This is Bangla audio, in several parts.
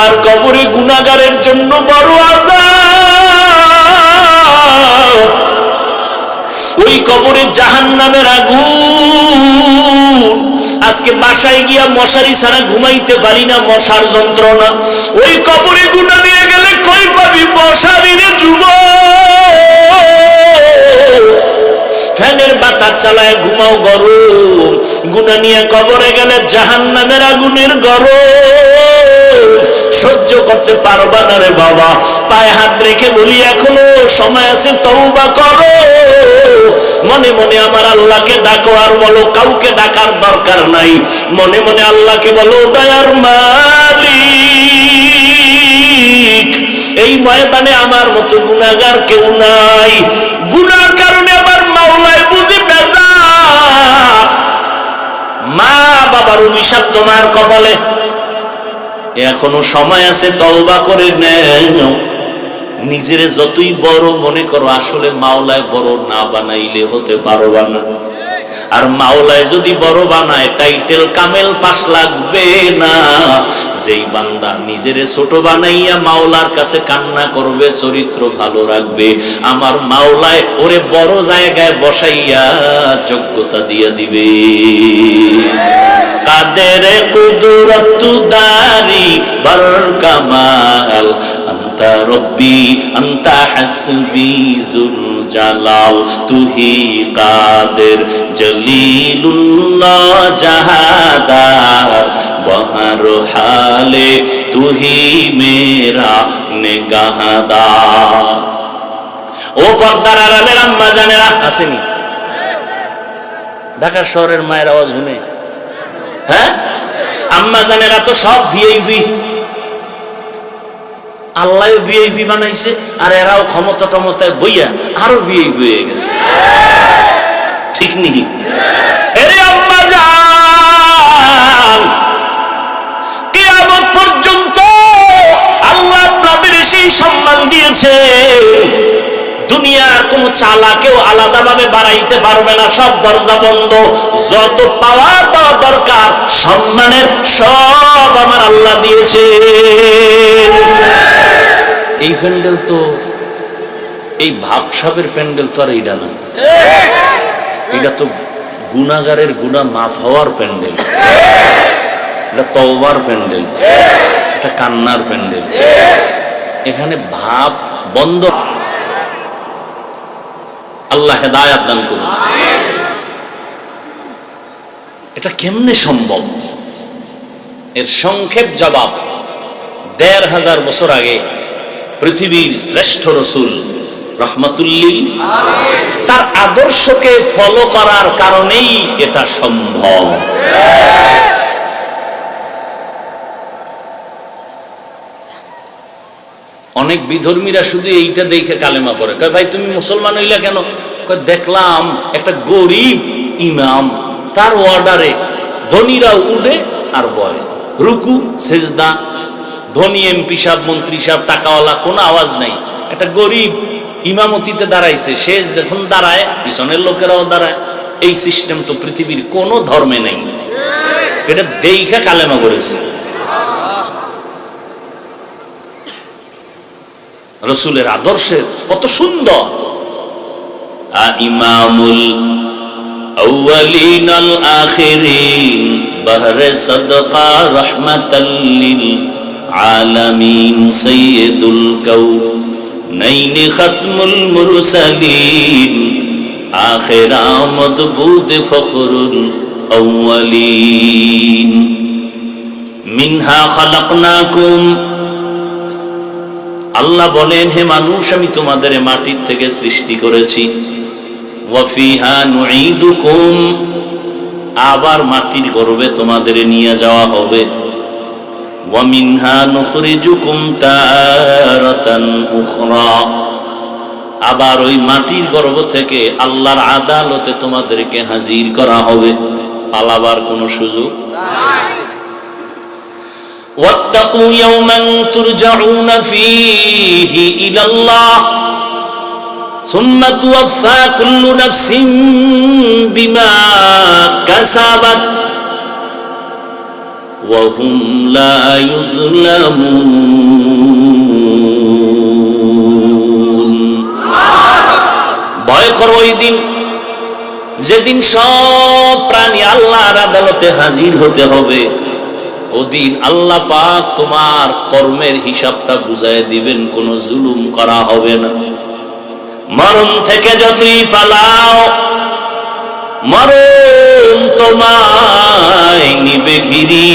আর কবরে গুনাহগারের জন্য বড় আযাব। ওই কবরে জাহান্নামের আগুন। আজকে বাসায় গিয়া মশারি ছাড়া ঘুমাইতে পারি না, মশার যন্ত্রণা। ওই কবরে গুনাহ নিয়ে গেলে কই পাবি মশারি রে যুবক? ফ্যানের বাতাস চালায় ঘুমাও গরম, গুনাহ নিয়ে কবরে গেলে জাহান্নামের আগুনের গরম। সহ্য করতে পারবা না রে বাবা। পায়ে হাত রেখে বলি এখনো সময় আছে, তওবা করো। মনে মনে আমার আল্লাহকে ডাকো আর বলো কাউকে ডাকার দরকার নাই। মনে মনে আল্লাহকে বলো দয়ার মালিক, এই ময়দানে আমার মতো গুনাহগার কেউ নাই। গুনার কারণে আবার মাওলায় বুঝি বেজার। মা বাবার অভিশাপ তোমার কপালে, এখনো সময় আছে, তওবা করে নাও। নিজেরে যতই বড় মনে করো, আসলে মাওলায় বড় না বানাইলে হতে পারবা না। আর মাওলায় যদি বড় বানায় টাইটেল কামেল পাস লাগবে না। যেই বান্দা নিজেরে ছোট বানাইয়া মাওলার কাছে কান্না করবে, চরিত্র ভালো রাখবে, আমার মাওলায় ওরে বড় জায়গায় বসাইয়া যোগ্যতা দিয়ে দিবে। কাদের কুদরত দারি বর কামাল, আন্তা রব্বি আন্তা হাসবি জুল জালাল, তুহি কাদের জলিলুল্লাহ জাহাদার, বহর হালে তুহি মেরা নিগাহদার। ও পর্দার আড়ালের আম্মা জানেরা আসেনি? ঢাকা শহরের মায়ের আওয়াজ শুনে, হ্যাঁ আম্মা জানেরা তো সব ভিআইপি। আল্লাহ ভিআইপি বানাইছে, আর এরাও ক্ষমতা টমতায় বইয়া আরো ভিআইপি হয়ে গেছে। ঠিক নেই? এরে আম্মা জান, কিয়ামত পর্যন্ত আল্লাহ আপনাদের সেই সম্মান দিয়েছে, দুনিয়ার কোন চালাকেও আলাদাভাবে বাড়াইতে পারবে না। সব দরজা বন্ধ। যত পাওয়ার দেওয়া দরকার সম্মানের সব আমার আল্লাহ দিয়েছে। এই প্যান্ডেল তো, এই ভাবসাবের প্যান্ডেল তো আর এইটা না। এটা তো গুনাহগারের গুনাহ মাফ হওয়ার প্যান্ডেল। এটা তওবার প্যান্ডেল, এটা কান্নার প্যান্ডেল। এখানে ভাব বন্ধ। আল্লাহ হেদায়াত দান করুন। এটা কেমনে সম্ভব? এর সংক্ষেপ জবাব, ১৫০০ বছর আগে পৃথিবীর শ্রেষ্ঠ রাসূল রাহমাতুল্লিল তার আদর্শকে ফলো করার কারণেই এটা সম্ভব। অনেক বিধর্মীরা শুধু এইটা দেখে কালেমা পড়ে। কয় ভাই তুমি মুসলমান হইলা কেন? কয় দেখলাম একটা গরিব ইমাম, তার অর্ডারে ধনীরা উঠে আর বয়, রুকু সেজদা, ধনী এমপি সাহেব মন্ত্রী সাহেব টাকাওয়ালা কোনো আওয়াজ নাই। একটা গরিব ইমামতিতে দাঁড়াইছে, সে যখন দাঁড়ায় পিছনের লোকেরাও দাঁড়ায়। এই সিস্টেম তো পৃথিবীর কোনো ধর্মে নেই। এটা দেখা কালেমা করেছে। রাসূলের আদর্শের কত সুন্দর। ইমামুল আউয়ালিন আল আখিরিন বাহরে সাদকা রাহমাতাল লিল আলামিন সাইয়্যিদুল কাউনাইন খাতমুল মুরসালিন আখির আমদ বুদ ফখরুল আউয়ালিন মিনহা খালাকনাকুম। আল্লাহ বলেন, হে মানুষ, আমি তোমাদের মাটির থেকে সৃষ্টি করেছি। ওয়া ফিহা নুঈদুকুম, আবার মাটির গর্ভে তোমাদের নিয়ে যাওয়া হবে। ওয়া মিনহা নুখরিজুকুম তারাতান উখরা, আবার ওই মাটির গর্ভ থেকে আল্লাহর আদালতে তোমাদেরকে হাজির করা হবে। পালাবার কোনো সুযোগ নাই। واتقوا يوما ترجعون فيه إلى الله ثم توفى كل نفس بما كسبت ওয়া হুম লা ইউযলামুন। ভয় করো ওই দিন, যেদিন সব প্রাণী আল্লাহর আদালতে হাজির হতে হবে। ওদিন আল্লাহ পাক তোমার কর্মের হিসাবটা বুঝায় দিবেন, কোনো জুলুম করা হবে না। মরণ থেকে যতই পালাও, মরণ তোমায় নিবে ঘিরি।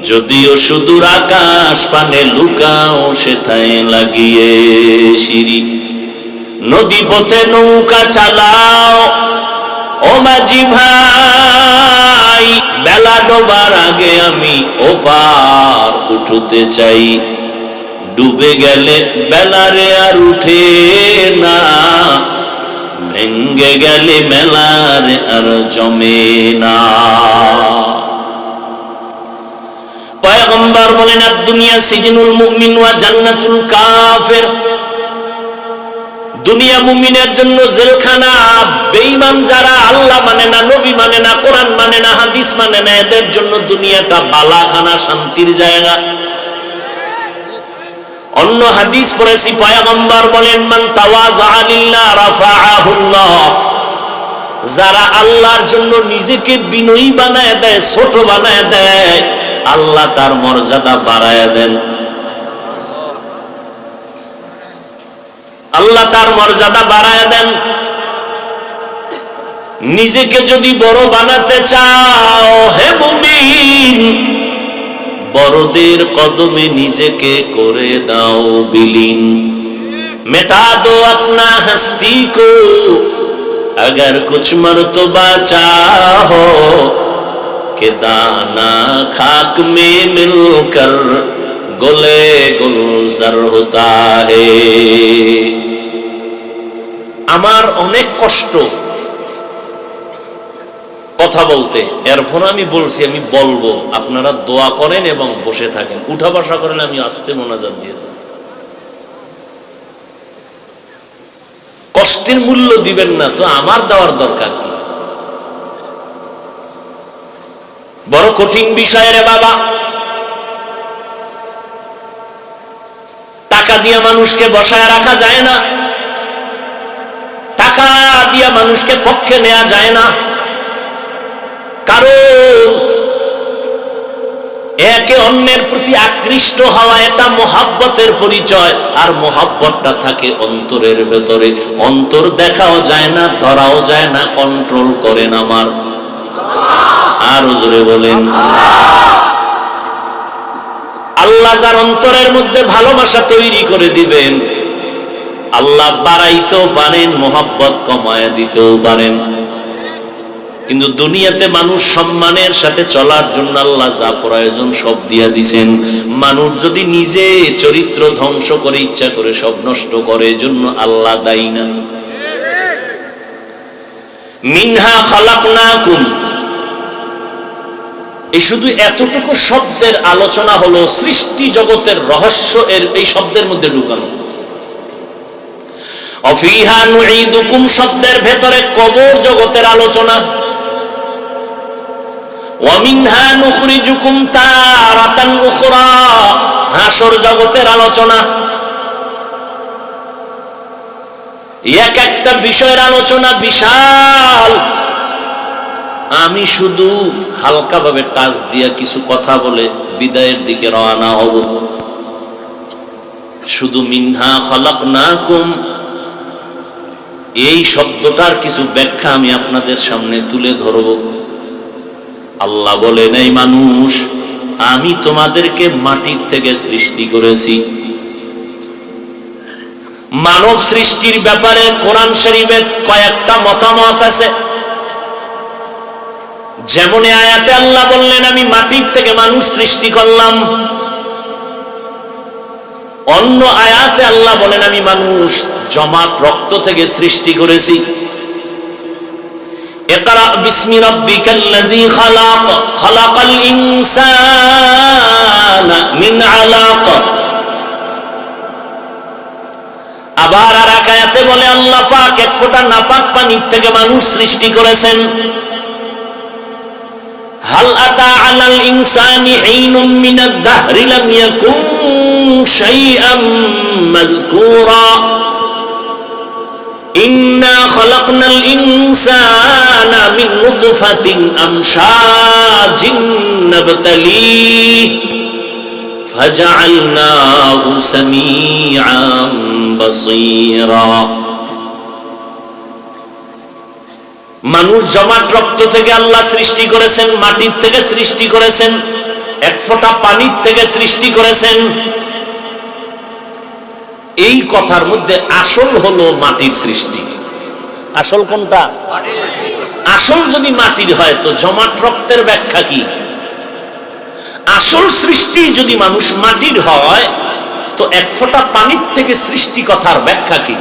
যদিও সুদূর আকাশ পানে লুকাও, সেথায় লাগিয়ে সিঁড়ি। নদী পথে নৌকা চালাও ও মাঝি ভাই, বেলা ডোবার আগে আমি ওপার উঠতে চাই। ডুবে গেলে বেলারে আর উঠে না, ভেঙ্গে গেলে মেলারে আর জমে না। পয়গম্বর বলেন, দুনিয়া সিজনুল মুমিন ওয়া জান্নাতুল কাফির। দুনিয়া মুমিনের জন্য জেলখানা, বেঈমান যারা আল্লাহ মানে না, নবী মানে না, কোরআন মানে না, হাদিস মানে না, এদের জন্য দুনিয়াটা বালাখানা, শান্তির জায়গা। অন্য হাদিস পড়েছি, পয়গম্বর বলেন, মান তাওয়াযা লিল্লাহ রাফাআহুল্লাহ। যারা আল্লাহর জন্য নিজেকে বিনয়ী বানায় দেয়, ছোট বানায় দেয়, আল্লাহ তার মর্যাদা বাড়ায় দেন। আল্লাহ তার মর্যাদা বাড়ায় দেন। নিজেকে যদি বড় বানাতে চাও হে মুমিন, বড়দের কদমে নিজেকে করে দাও বিলীন। মেটা দো আপনা হস্তি কো, अगर कुछ मर्तबा चाहो कि दाना खाक में मिलकर गोले गुलजार होता है। আমার অনেক কষ্ট কথা বলতে, এরপর আমি বলছি আমি বলবো, আপনারা দোয়া করেন এবং বসে থাকেন। উঠা বসা করেন আমি আস্তে মোনাজাত দিয়ে দেব। কষ্টের মূল্য দিবেন না তো আমার দেওয়ার দরকার কি? বড় কঠিন বিষয় রে বাবা। টাকা দিয়ে মানুষকে বসায় রাখা যায় না, টাকা দিয়ে মানুষকে পক্ষে নেওয়া যায় না। কারণ একে অন্যের প্রতি আকৃষ্ট হওয়া এটা মহাব্বতের পরিচয়, আর মহাব্বতটা থাকে অন্তরের ভেতরে। অন্তর দেখাও যায় না, ধরাও যায় না, কন্ট্রোল করেন আমার। আর জোরে বলেন আল্লাহ। যার অন্তরের মধ্যে ভালোবাসা তৈরি করে দিবেন, আল্লাহ বাড়াইতেও পারেন, মহাব্বত কমায় দিতেও পারেন। কিন্তু দুনিয়াতে মানুষ সম্মানের সাথে চলার জন্য আল্লাহ যা প্রয়োজন সব দিয়া দিছেন। মানুষ যদি নিজে চরিত্র ধ্বংস করে ইচ্ছা করে সব নষ্ট করে, এজন্য আল্লাহ দায়ী না। মিনহা খালাকনাকুম, এই শুধু এতটুকু শব্দের আলোচনা হলো, সৃষ্টি জগতের রহস্য এর এই শব্দের মধ্যে ঢুকানো। অফিহা নুঈদুকুম শব্দের ভেতরে কবর জগতের আলোচনা। ওয়ামিনহা নুখরিজুকুম তারাতান উখরা, হাসর জগতের আলোচনা। এক একটা বিষয়ের আলোচনা বিশাল। আমি শুধু হালকাভাবে টাচ দিয়া কিছু কথা বলে বিদায়ের দিকে রওনা হব। শুধু মিনহা খালাকনাকুম এই শব্দটার কিছু ব্যাখ্যা আমি আপনাদের সামনে তুলে ধরব। আল্লাহ বলেন, এই মানুষ, আমি তোমাদেরকে মাটির থেকে সৃষ্টি করেছি। মানব সৃষ্টির ব্যাপারে কোরআন শরীফে কয়েকটা মতামত আছে। যেমন আয়াতে আল্লাহ বললেন, আমি মাটির থেকে মানুষ সৃষ্টি করলাম। অন্য আয়াতে আল্লাহ বলেন, আমি মানুষ জমাট রক্ত থেকে সৃষ্টি করেছি। ইকরা বিসমি রাব্বিকাল্লাযী খালাক, খালাকাল ইনসানা মিন আলাক। আবার আর এক আয়াতে বলে আল্লাহ পাক এক ফোঁটা নাপাক পানির থেকে মানুষ সৃষ্টি করেছেন। হাল আতা আলাল ইনসানি হিনুম মিনাদ দাহরি লাম ইয়াকুন শাইআম মাযকুরা ইন্না খালাকনাল ইনসানা মিন নুতফাতিন আমশাজিন নাবতালিহি ফাজআলনাহু সামিআন বাসীরা। মানুষ জমাট রক্ত থেকে আল্লাহ সৃষ্টি করেছেন, মাটির থেকে সৃষ্টি করেছেন, এক ফোঁটা পানির থেকে সৃষ্টি করেছেন। এই কথার মধ্যে আসল হলো মাটির সৃষ্টি। আসল কোনটা? আসল যদি মাটির হয় তো জমাট রক্তের ব্যাখ্যা কি? আসল সৃষ্টি যদি মানুষ মাটির হয় তো এক ফোঁটা পানির থেকে সৃষ্টি কথার ব্যাখ্যা কি?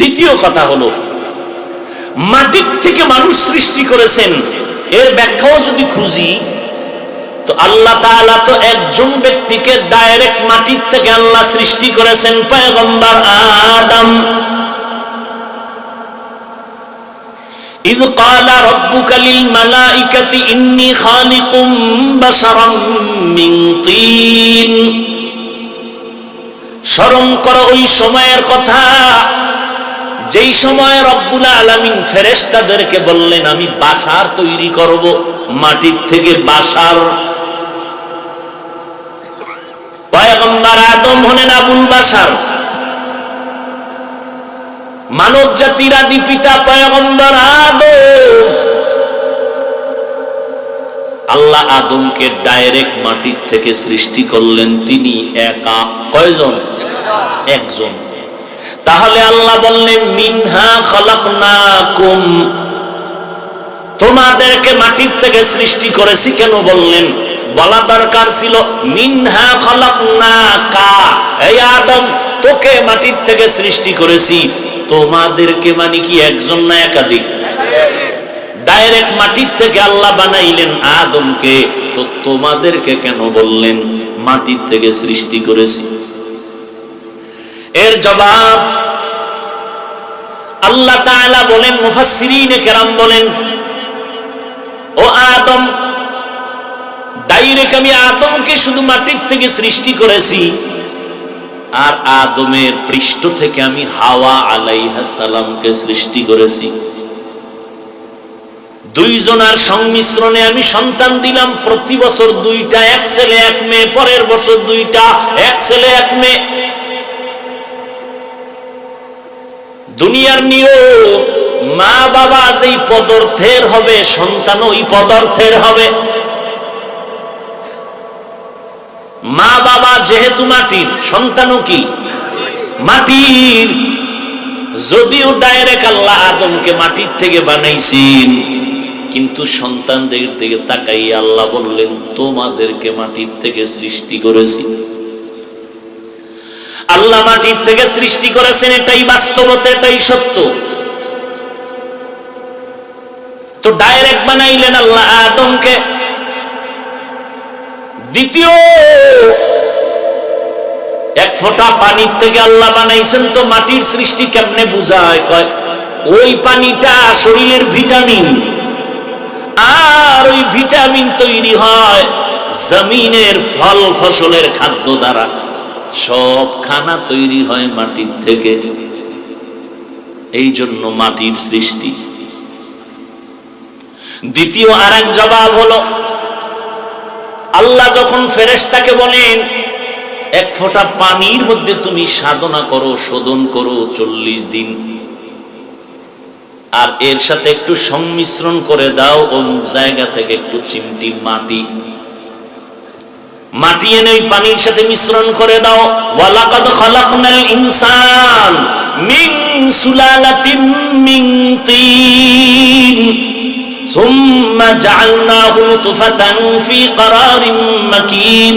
দ্বিতীয় কথা হলো মাটির থেকে মানুষ সৃষ্টি করেছেন, এর ব্যাখ্যাও যদি খুঁজি তো আল্লাহ তাআলা তো একজন ব্যক্তিকে ডাইরেক্ট মাটির থেকে আল্লাহ সৃষ্টি করেছেন, পয়গম্বর আদম। ইয ক্বালা রাব্বুকা লিল মালাইকাতি ইন্নী খালিকুম বাশারাম মিন তিন। স্মরণ করো ওই সময়ের কথা যেই সময় রব্বুল আলামিন ফেরেশতাদেরকে বললেন আমি বাশার তৈরি করব মাটির থেকে। বাশার পয়গম্বর আদম হলেন আবুল বাশার, মানব জাতির আদি পিতা পয়গম্বর আদম। আল্লাহ আদমকে ডাইরেক্ট মাটির থেকে সৃষ্টি করলেন, তিনি একা। কয়জন? একজন। তাহলে আল্লাহ বললেন মিনহা খালাকনাকুম, তোমাদেরকে মাটির থেকে সৃষ্টি করেছি। কেন বললেন? বলা দরকার ছিল মিনহা খালাকনাকা, এই আদম তোকে মাটির থেকে সৃষ্টি করেছি। তোমাদেরকে মানে কি একজন না একাধিক? ডাইরেক্ট মাটির থেকে আল্লাহ বানাইলেন আদমকে, তো তোমাদেরকে কেন বললেন মাটির থেকে সৃষ্টি করেছি? এর জবাব আল্লাহ তাআলা বলেন, মুফাসসিরিনে কেরাম বলেন, ও আদম ডাইরেক্ট আমি আদমকে শুধু মাটির থেকে সৃষ্টি করেছি, আর আদমের পৃষ্ঠ থেকে আমি হাওয়া আলাইহিস সালামকে সৃষ্টি করেছি। দুইজনের সংমিশ্রণে আমি সন্তান দিলাম। প্রতি বছর দুইটা, এক ছেলে এক মেয়ে, পরের বছর দুইটা, এক ছেলে এক মেয়ে। দুনিয়ার নিয়ম, মা বাবা যেই পদার্থের হবে সন্তান ওই পদার্থের হবে। মা বাবা যেহেতু মাটির, সন্তানও কি মাটির। যদিও ডাইরেক্ট আল্লাহ আদমকে মাটির থেকে বানাইছেন, কিন্তু সন্তানদের দিকে তাকাই আল্লাহ বললেন তোমাদেরকে মাটির থেকে সৃষ্টি করেছি। আল্লাহ মাটির থেকে সৃষ্টি করেছেন, এটাই বাস্তবতা, এটাই সত্য। তো ডাইরেক্ট বানাইলেন আল্লাহ আদমকে। দ্বিতীয়, এক ফোঁটা পানির থেকে আল্লাহ বানাইছেন, তো মাটির সৃষ্টি কেমনে বুঝায়? কয় ওই পানিটা শরীরের ভিটামিন, আর ওই ভিটামিন তৈরি হয় জমিনের ফল ফসলের খাদ্য দ্বারা। সব খানা তৈরি হয় মাটির থেকে, এই জন্য মাটির সৃষ্টি। দ্বিতীয় আরেক জবাব হলো, আল্লাহ যখন ফেরেশতাকে বলেন এক ফোঁটা পানির মধ্যে তুমি সাধনা করো, শোধন করো 40 দিন, আর এর সাথে একটু সংমিশ্রণ করে দাও অমুক জায়গা থেকে একটু চিমটি মাটি, মাটি এনে ওই পানির সাথে মিশ্রণ করে দাও। ওয়ালাকাদ খালাকনাল ইনসান মিন সুলালাতিন মিন তিন সুম্মা জাআলনাহু নুতফাতান ফি ক্বারারিন মাকিন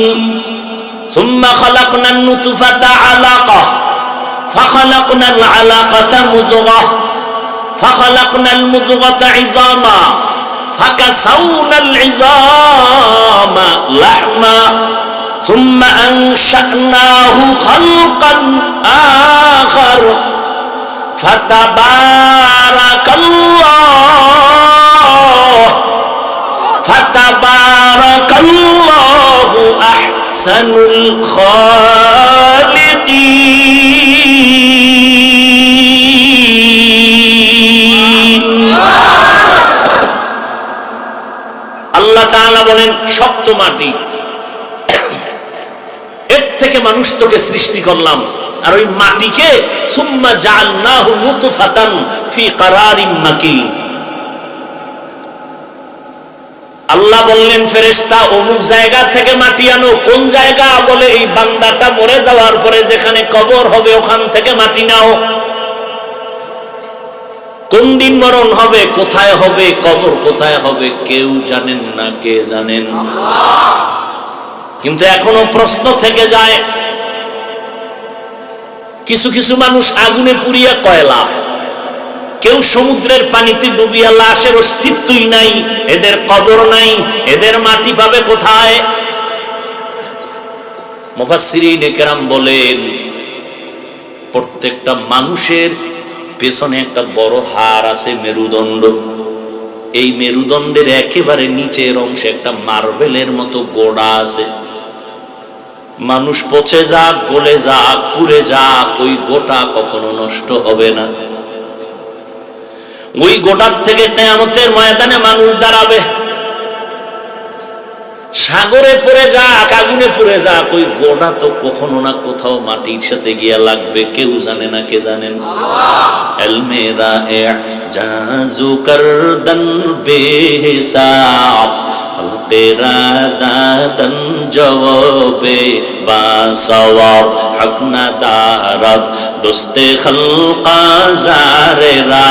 সুম্মা খালাকনান নুতফাতা আলাকা ফাখালাকনাল আলাকাতা মুদগাহ ফাখালাকনাল মুদগাতা ইযামা ফাকাসাউনাল ইযামা লাহমা সুম্মা আনশা'নাহু খালকান আখার ফাতাবারাকাল্লাহু আল্লাহু আহসানুল খালিকিন। আল্লাহ তাআলা বলেন শক্ত মাটি, এর থেকে মানুষ তোকে সৃষ্টি করলাম, আর ওই মাটিকে সুম্মা জাআলনাহু নুতফাতান ফি কারারিম মাকিন। আল্লাহ বললেন ফেরেশতা অমুক জায়গা থেকে মাটি আনো। কোন জায়গা? বলে এই বান্দাটা মরে যাওয়ার পরে যেখানে কবর হবে ওখান থেকে মাটি নাও। কোন দিন মরণ হবে, কোথায় হবে, কবর কোথায় হবে কেউ জানেন না। কে জানেন? আল্লাহ। কিন্তু এখনো প্রশ্ন থেকে যায়, কিছু কিছু মানুষ আগুনে পুড়িয়া কয়লা, কেউ সমুদ্রের পানিতে ডুবিয়া লাশের অস্তিত্বই নাই, এদের কবর নাই, এদের মাটি পাবে কোথায়? মুফাসসিরিনে কেরাম বলেন প্রত্যেকটা মানুষের পেছনে একটা বড় হাড় আছে, মেরুদণ্ড। এই মেরুদণ্ডের একেবারে নিচের অংশে একটা মার্বেলের মতো গোড়া আছে। মানুষ পচে যাক, গলে যাক, পুড়ে যাক, ওই গোটা কখনো নষ্ট হবে না। ওই গোটার থেকে কিয়ামতের ময়দানে মানুষ দাঁড়াবে। সাগরে পড়ে যাক, আগুনে পুড়ে যাক, ওই গোটা তো কখনো না কোথাও মাটির সাথে গিয়া লাগবে। কেউ জানে না। কে জানেন? আল্লাহ। এলমেরা এজাজু করদন বেহিসাব খলকেরা দাদন জওয়াবে বাসওয়াব হক না দারদ দোস্তে খলকা জারেরা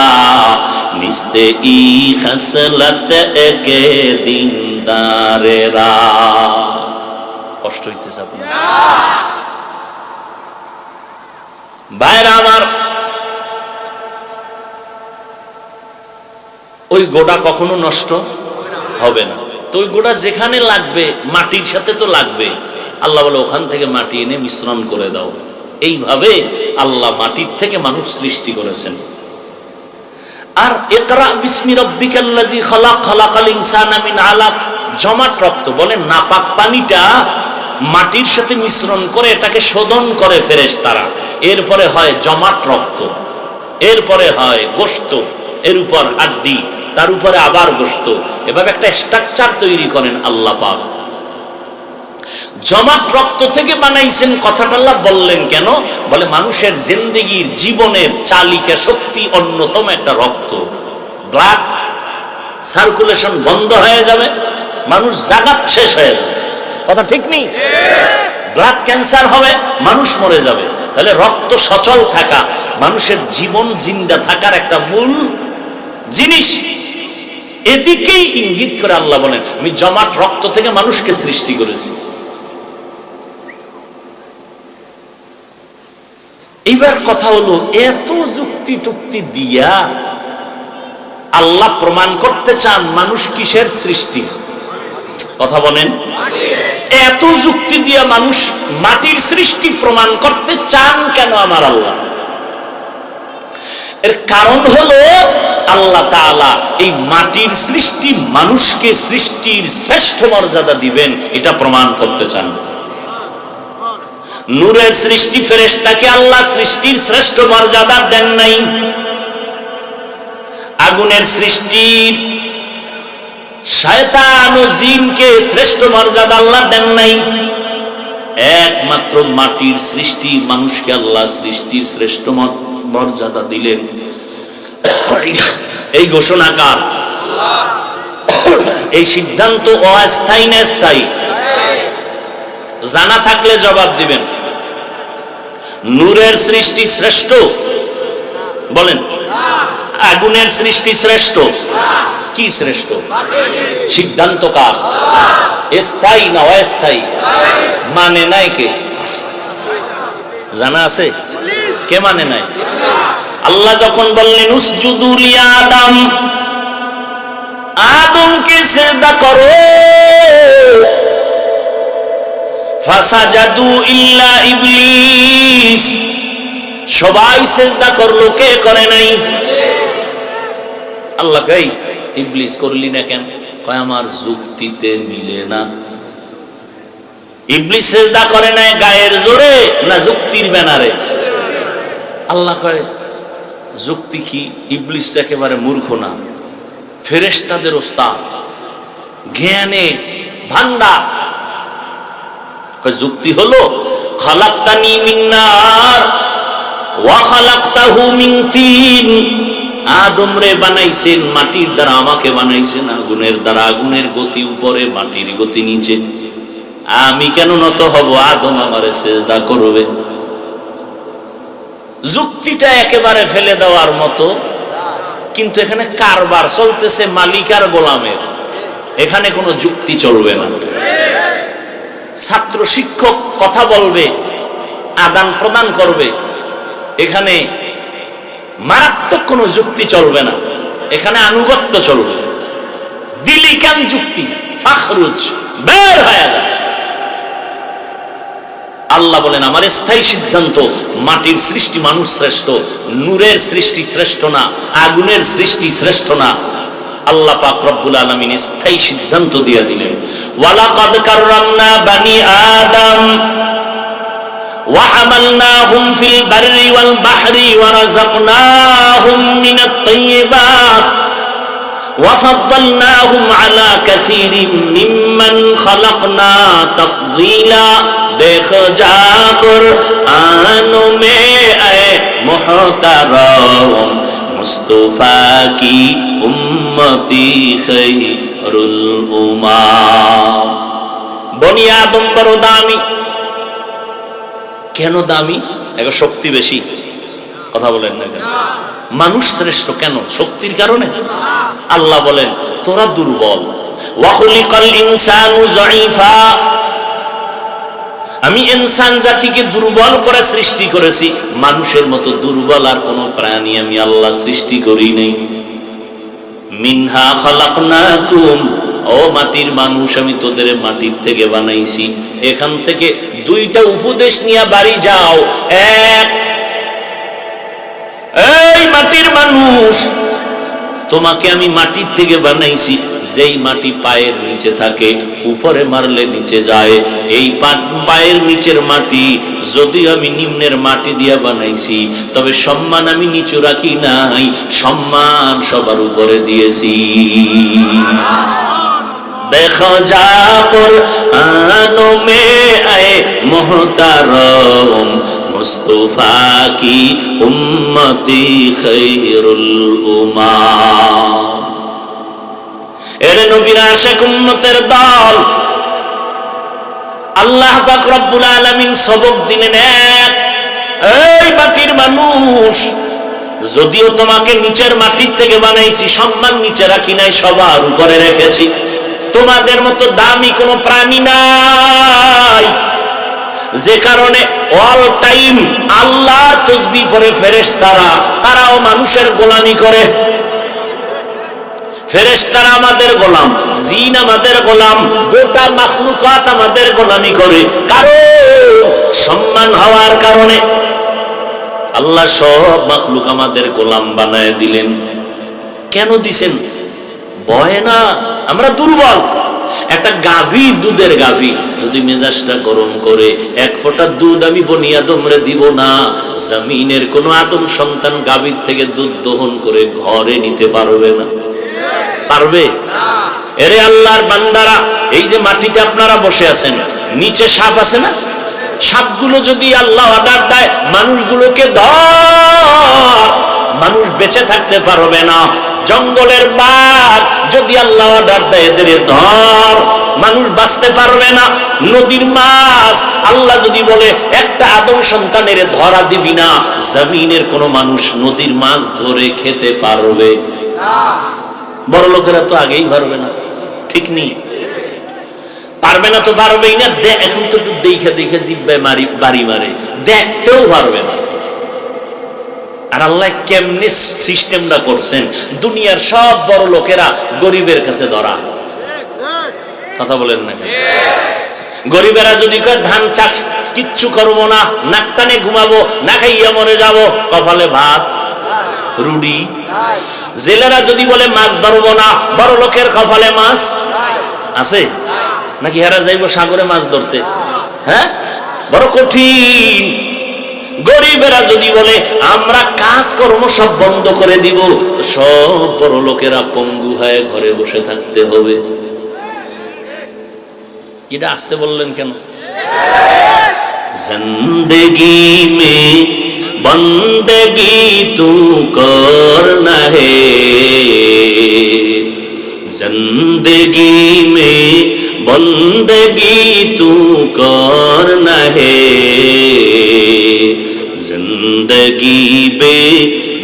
নিস্তে ই খসলত একে দিনদারেরা। কষ্ট হইতেছে আপনার? ভাইরা আমার, ওই গোটা কখনো নষ্ট হবে না। তো ওই গোটা যেখানে লাগবে মাটির সাথে তো লাগবে। আল্লাহ বলে ওখান থেকে মাটি এনে মিশ্রণ করে দাও। এইভাবে আল্লাহ মাটির থেকে মানুষ সৃষ্টি করেছেন। আর ইকরা বিসমি রাব্বিকাল্লাযী খালাক খালাকাল ইনসানা মিন আলাক, জমাট রক্ত বলে নাপাক পানিটা মাটির সাথে মিশ্রণ করে এটাকে শোধন করে ফেরেশতারা। এরপরে হয় জমাট রক্ত, এরপরে হয় গোশত, এর উপর হাড্ডি, তার উপরে আবার গোশত। এভাবে একটা স্ট্রাকচার তৈরি করেন আল্লাহ পাক। জমাট রক্ত থেকে বানাইছেন কথাটা আল্লাহ বললেন কেন? বলে মানুষের জিন্দেগির জীবনের চালিকা শক্তি অন্যতম একটা রক্ত। ব্লাড সার্কুলেশন বন্ধ হয়ে যাবে, মানুষ জাগাত শেষ হয়ে যাবে। কথা ঠিক নেই? ব্লাড ক্যান্সার হবে, মানুষ মরে যাবে। তাহলে রক্ত সচল থাকা মানুষের জীবন জিন্দা থাকার একটা মূল জিনিস। এদিকেই ইঙ্গিত করে আল্লাহ বলেন আমি জমাট রক্ত থেকে মানুষকে সৃষ্টি করেছি। এইবার কথা হলো, এত যুক্তি টুক্তি দিয়া আল্লাহ প্রমাণ করতে চান মানুষ কিসের সৃষ্টি? কথা বলেন। এত যুক্তি দিয়া মানুষ মাটির সৃষ্টি প্রমাণ করতে চান কেন আমার আল্লাহ? এর কারণ হলো আল্লাহ তাআলা এই মাটির সৃষ্টি মানুষকে সৃষ্টির শ্রেষ্ঠ মর্যাদা দিবেন, এটা প্রমাণ করতে চান। নূরের সৃষ্টি ফেরেশতাকে আল্লাহ সৃষ্টির শ্রেষ্ঠ মর্যাদা দেন নাই। আগুনের সৃষ্টির শয়তান ও জিনকে শ্রেষ্ঠ মর্যাদা আল্লাহ দেন নাই। একমাত্র মাটির সৃষ্টি মানুষকে আল্লাহ সৃষ্টির শ্রেষ্ঠ মর্যাদা দিলেন। এই ঘোষণাকার এই সিদ্ধান্ত অস্থায়ী না স্থায়ী? জানা থাকলে জবাব দিবেন। নূরের সৃষ্টি শ্রেষ্ঠ বলেন, আগুনের সৃষ্টি শ্রেষ্ঠ? কি শ্রেষ্ঠ? সিদ্ধান্ত কার? স্থায়ী না অস্থায়ী? মানে নাই কে? জানা আছে কে মানে নাই? আল্লাহ যখন বললেন উসজুদু লিআদম, আদমকে সিজদা করো, ফাসাজাদু ইল্লা ইবলিস, সবাই সিজদা করলো, কে করে নাই? আল্লাহ কই ইবলিস করলি না কেন? কয় আমার যুক্তিতে মিলে না। ইবলিস সিজদা করে না গায়ের জোরে না যুক্তির ব্যানারে? আল্লাহ কয় যুক্তি কি? ইবলিস তো একেবারে মূর্খ না, ফেরেশতাদের ওস্তাদ, জ্ঞানে ভান্ডার। কয় যুক্তি হলো খালাকতানি মিন নার ওয়া খালাকতাহু মিন তিন। আদম রে বানাইছেন মাটির দ্বারা, আমাকে বানাইছেন আগুনের দ্বারা। আগুনের গতি উপরে, মাটির গতি নিচে। আমি কেন নত হব? আদম আমারে সিজদা করবে। যুক্তিটা একেবারে ফেলে দেওয়ার মতো, কিন্তু এখানে কারবার চলতেছে মালিক আর গোলামের। এখানে কোনো যুক্তি চলবে না। ছাত্র শিক্ষক কথা বলবে, আদান প্রদান করবে, এখানে মারাত্মক কোনো যুক্তি চলবে না। এখানে আনুগত্য চলবে। দিলি কেন যুক্তি? ফাখরুজ, বের হয়ে যা। আল্লাহ বলেন আমার স্থায়ী সিদ্ধান্ত, মাটির সৃষ্টি মানুষ শ্রেষ্ঠ, নূরের সৃষ্টি শ্রেষ্ঠ না, আগুনের সৃষ্টি শ্রেষ্ঠ না। আল্লাহ পাক রব্বুল আলামিন স্থায়ী সিদ্ধান্ত দিয়ে দিলেন, ওয়ালাকাদ কাররামনা বানি আদম ওয়া হামালনাহুম ফিল বাররি ওয়াল বাহরি ওয়া রাযাকনাহুম মিনাত তাইয়্যিবাত ওয়া ফাদ্দালনাহুম আলা কাসীরিম মিম্মান খালাকনা তাফদীলা। देख जा कुरानों में आए मोहतरम मुस्तफा की उम्मती खैरुल उम्माम। বনি আদম বড় দামি। কেন দামি? এর শক্তি বেশি। কথা বলেন না কেন? মানুষ শ্রেষ্ঠ কেন? শক্তির কারণে? আল্লাহ বলেন তোরা দুর্বল। ওয়া খুলিকাল ইনসানু যায়ীফা। আমি ইনসান জাতিকে দুর্বল করে সৃষ্টি করেছি। মানুষের মতো দুর্বল আর কোন প্রাণী আমি আল্লাহ সৃষ্টি করি নাই। মিনহা খালাকনাকুম, ও মাটির মানুষ আমি তোদের মাটির থেকে বানাইছি। এখান থেকে দুইটা উপদেশ নিয়ে বাড়ি যাও। এক, এই মাটির মানুষ, তোমাকে আমি মাটির থেকে বানাইছি। যেই মাটি পায়ের নিচে থাকে, উপরে মারলে নিচে যায়। এই পায়ের নিচের মাটি যদি আমি নিম্নের মাটি দিয়া বানাইছি, তবে সম্মান আমি নিচু রাখি নাই, সম্মান সবার উপরে দিয়েছি। देखो जा कुरानों में आए मोहतरम मुस्तफा की उम्मती खैरुल उम्माम। এর নবীর আশিক উম্মতের দল। আল্লাহ পাক রব্বুল আলামিন সবক দিলেন এক, এই মাটির মানুষ, যদিও তোমাকে নিচের মাটির থেকে বানাইছি, সম্মান নিচে রাখি নাই, সবার উপরে রেখেছি। তোমাদের মতো দামি কোনো প্রাণী নাই, যে কারণে অল টাইম আল্লাহর তাসবিহ পড়ে ফেরেশতারা, তারাও মানুষের গোলামি করে। ফেরেশতারা আমাদের গোলাম, জিন আমাদের গোলাম, গোটা মাখলুকাত আমাদের গোলামি করে। কারণ সম্মান হওয়ার কারণে আল্লাহ সব মাখলুক আমাদের গোলাম বানায় দিলেন। কেন দিছেন? ভয় না, আমরা দুর্বল। একটা গাভী, দুধের গাভী যদি মেজাজটা গরম করে, এক ফোঁটা দুধ আমি বনি আদমরে দিব না। জমিনের কোন আদম সন্তান গাভীর থেকে দুধ দহন করে ঘরে নিতে পারবে না। পারবে? এরে আল্লাহর বান্দারা, এই যে মাটিতে আপনারা বসে আছেন, নিচে সাপ আছে না? সাপগুলো যদি আল্লাহ অর্ডার দেয় মানুষগুলোকে ধর, মানুষ বেঁচে থাকতে পারবে না। জঙ্গলের বাঘ যদি আল্লাহ অর্ডার দেয় এদের ধর, মানুষ বাঁচতে পারবে না। নদীর মাছ আল্লাহ যদি বলে একটা আদম সন্তানের ধরা দিবি না, জমিনের কোন মানুষ নদীর মাছ ধরে খেতে পারবে না। বড় লোকেরা তো আগেই পারবে না, ঠিক নেই? পারবে না তো পারবেই না। এখন তো একটু দেখে দেখে জিব্বায় বাড়ি মারে, দেখতেও পারবে না। আর আল্লাহ কেমনে সিস্টেমটা করছেন, দুনিয়ার সব বড় লোকেরা গরিবের কাছে ধরা। কথা বলেন না? গরিবেরা যদি কয় ধান চাষ কিচ্ছু করবো না, নাক টানে ঘুমাবো, না খাইয়া মরে যাব, কপালে ভাত রুটি। জেলেরা যদি বলে মাছ ধরবো না, বড় লোকের কপালে মাছ আছে নাকি? হেরা যাইবো সাগরে মাছ ধরতে? হ্যাঁ, বড় কঠিন। গরিবেরা যদি বলে আমরা কাজকর্ম সব বন্ধ করে দিব, সব বড় লোকেরা পঙ্গু হয়ে ঘরে বসে থাকতে হবে। এটা আসতে বললেন কেন? জিন্দেগি মে বন্দেগি তু করনা হে, जिंदगी में बंदगी तू करना है, जिंदगी बे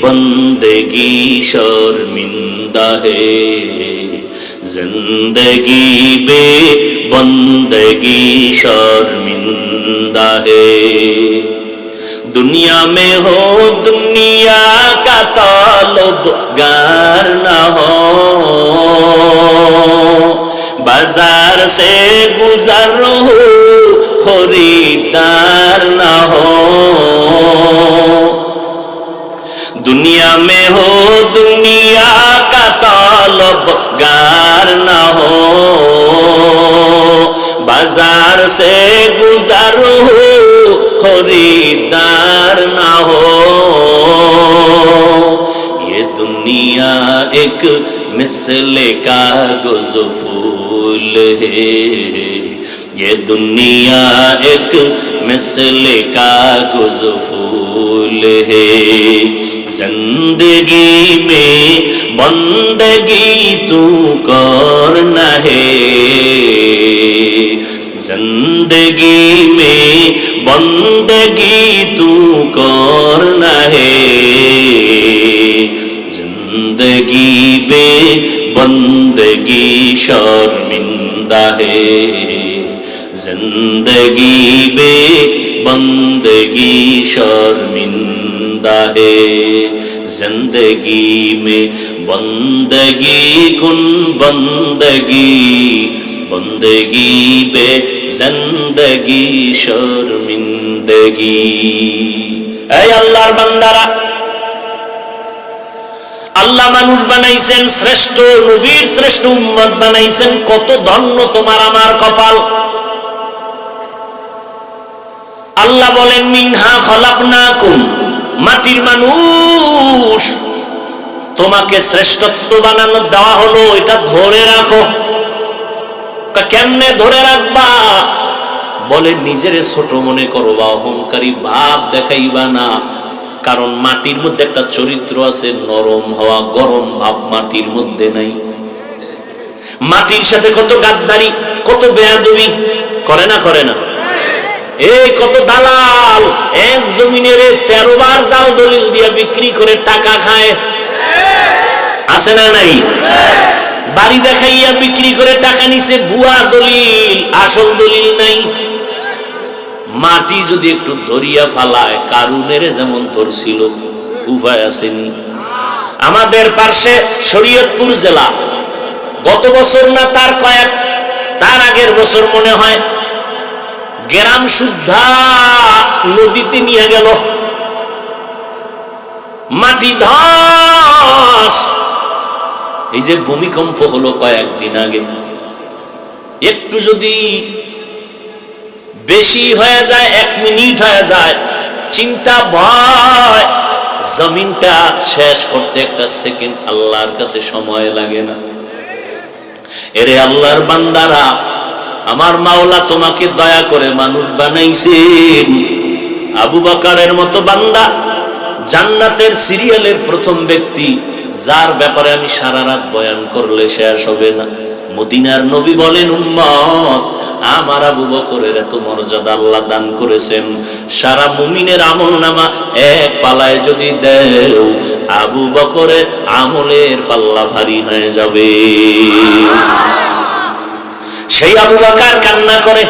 बंदगी शर्मिंदा है, जिंदगी बे बंदगी शर्मिंदा है। दुनिया में हो दुनिया का ताल्लुगार न हो, बाजार से गुजर हो खरीदार न हो, दुनिया में हो दुनिया का ताल्लुगार न हो, बाजार से गुजर हो खरीदार ना हो, ये दुनिया एक मिसले कागज़ फूल है, ये दुनिया एक मिसले कागज़ फूल है, जिंदगी में बंदगी तू करना है, जिंदगी में बंदगी तू करना है, जिंदगी बे बंदगी शर्मिंदा है, जिंदगी बे बंदगी शर्मिंदा है, जिंदगी में बंदगी कुन बंदगी, बंदगी बे जिंदगी शर्मिंदगी। এই আল্লাহর বান্দারা, আল্লাহ মানুষ বানাইছেন, শ্রেষ্ঠ নবীর শ্রেষ্ঠ উম্মত বানাইছেন, কত ধন্য তোমার আমার কপাল। আল্লাহ বলেন মিনহা খলাকনাকুম, মাটির মানুষ তোমাকে শ্রেষ্ঠত্ব বানানো দেওয়া হলো, এটা ধরে রাখো। কেমনে ধরে রাখবা? বলে নিজের ছোট মনে করবা, অহংকারী ভাব দেখাইবা না, কারণ মাটির মধ্যে একটা চরিত্র আছে, নরম হওয়া, গরম ভাব মাটির মধ্যে নাই। মাটির সাথে কত গাদ্দারি, কত বেয়াদবি করে না করে না? এই কত দালাল এক জমিনের 13 বার জাল দলিল দিয়া বিক্রি করে টাকা খায়, আছে না নাই? বাড়ি দেখাইয়া বিক্রি করে টাকা নিছে, ভুয়া দলিল, আসল দলিল নাই। মাটি যদি একটু ধরিয়া ফালায়, কারুনের যেমন ধরছিল, উপায় আসেনি। আমাদের পার্শ্বে শরীয়তপুর জেলা, গত বছর না তার আগের বছর মনে হয়, গ্রাম শুদ্ধা নদীতে নিয়ে গেল, মাটি ধস। এই যে ভূমিকম্প হলো কয়েকদিন আগে, একটু যদি বেশি হয়ে যায়, 1 মিনিট হয়ে যায়, চিন্তা ভয়, জমিনটা শেষ করতে একটা সেকেন্ড আল্লাহর কাছে সময় লাগে না। এরে আল্লাহর বান্দারা, আমার মাওলা তোমাকে দয়া করে মানুষ বানাইছেন। আবু বকরের মতো বান্দা, জান্নাতের সিরিয়ালের প্রথম ব্যক্তি, যার ব্যাপারে আমি সারা রাত বয়ান করলে শেষ হবে না। মদিনার নবী বলেন, উম্মত, আমার আবু বকরের এত মর্যাদা আল্লাহ দান করেছেন, সারা মুমিনের আমলনামা এক পালায় যদি দেও, আবু বকরের আমলের পাল্লা ভারী হয়ে যাবে। সেই আবু বকর কান্না করে,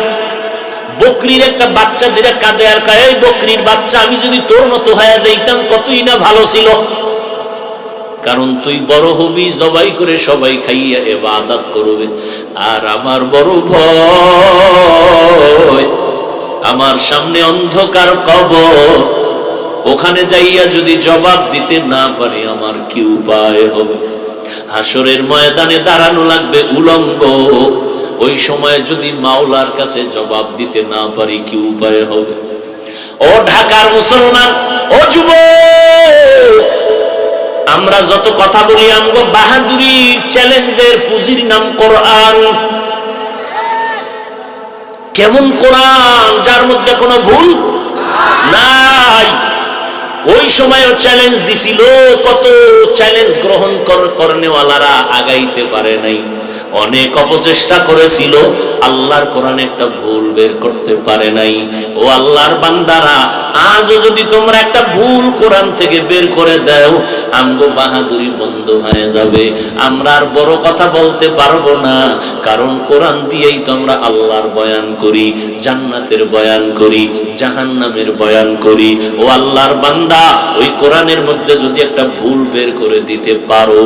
বকরির একটা বাচ্চা ধীরে কাঁদে আর কয়, এই বকরির বাচ্চা, আমি যদি তোর মতো হয়ে যাইতাম কতই না ভালো ছিল, কারণ তুই বড় হবি, জবাই করে সবাই খাইয়া ইবাদত করবে। আর আমার বড় ভয়, আমার সামনে অন্ধকার কবর, ওখানে যাইয়া যদি জবাব দিতে না পারি আমার কি উপায় হবে? হাসরের ময়দানে দাঁড়ানো লাগবে উলঙ্গ, ওই সময় যদি মাওলার কাছে জবাব দিতে না পারি কি উপায় হবে? ও ঢাকার মুসলমান, ও যুবক, আমরা যত কথা বলি আমগো বাহাদুরি চ্যালেঞ্জের পুঁজির নাম কোরআন। কেমন কোরআন যার মধ্যে কোনো ভুল নাই। ওই সময়ও চ্যালেঞ্জ দিছিল, কত চ্যালেঞ্জ গ্রহণ করনেওয়ালারা আগাইতে পারে নাই, অনেক অপচেষ্টা করেছিল, আল্লাহর কোরআনে একটা ভুল বের করতে পারে নাই। ও আল্লাহর বান্দারা, আজও যদি তোমরা একটা ভুল কোরআন থেকে বের করে দাও, আমগো বাহাদুরি বন্ধ হয়ে যাবে, আমরা আর বড় কথা বলতে পারবো না। কারণ কোরআন দিয়েই তো আমরা আল্লাহর বয়ান করি, জান্নাতের বয়ান করি, জাহান্নামের বয়ান করি। ও আল্লাহর বান্দা, ওই কোরআনের মধ্যে যদি একটা ভুল বের করে দিতে পারো,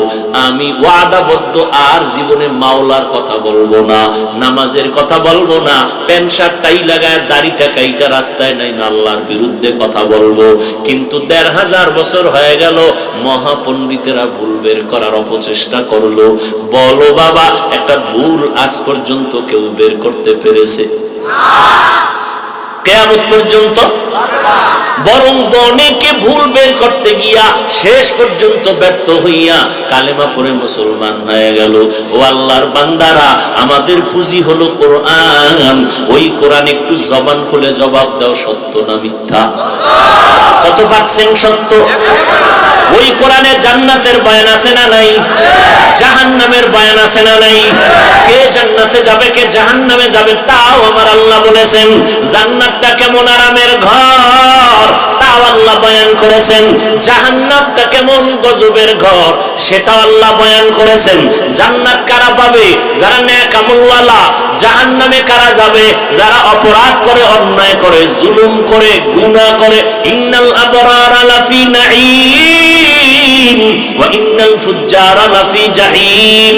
আমি ওয়াদাবদ্ধ আর জীবনে মাওলার কথা বলবো না, নামাজের কথা বলবো না, প্যান্ট শার্ট টাই লাগায় দাড়িটা কাইটা রাস্তায় নাই না, আল্লাহর বিরুদ্ধে কথা বলবো। কিন্তু ১৫০০ বছর হয়ে গেল, মহাপণ্ডিতেরা ভুল বের করার অপচেষ্টা করলো। বলো বাবা, একটা ভুল আজ পর্যন্ত কেউ বের করতে পেরেছে? কিয়ামত পর্যন্ত? বরং অনেকে ভুল বের করতে গিয়া শেষ পর্যন্ত ব্যর্থ হইয়া কালেমা পড়ে মুসলমান হয়ে গেল। ও আল্লাহর বান্দারা, আমাদের পুঁজি হলো কোরআন। ওই কোরআন একটু জবান খুলে জবাব দাও, সত্য না মিথ্যা? কত পার্সেন্ট সত্য? ওই কোরআনে জান্নাতের বয়ান আছে না নাই? জাহান্নামের বয়ান আছে না নাই? কে জান্নাতে যাবে, কে জাহান্নামে যাবে, তাও আমার আল্লাহ বলেছেন। জান্নাতটা কেমন আরামের ঘর, তাও আল্লাহ বয়ান করেছেন। জাহান্নামটা কেমন গজবের ঘর, সেটাও আল্লাহ বয়ান করেছেন। জান্নাত কারা পাবে? যারা নেক আমলওয়ালা। জাহান্নামে কারা যাবে? যারা অপরাধ করে, অন্যায় করে, জুলুম করে, গুনাহ করে। ইন্নাল আবরারা লাফি নাঈম ওয়া ইন্নাল ফুজ্জারা লাফি জাহিম।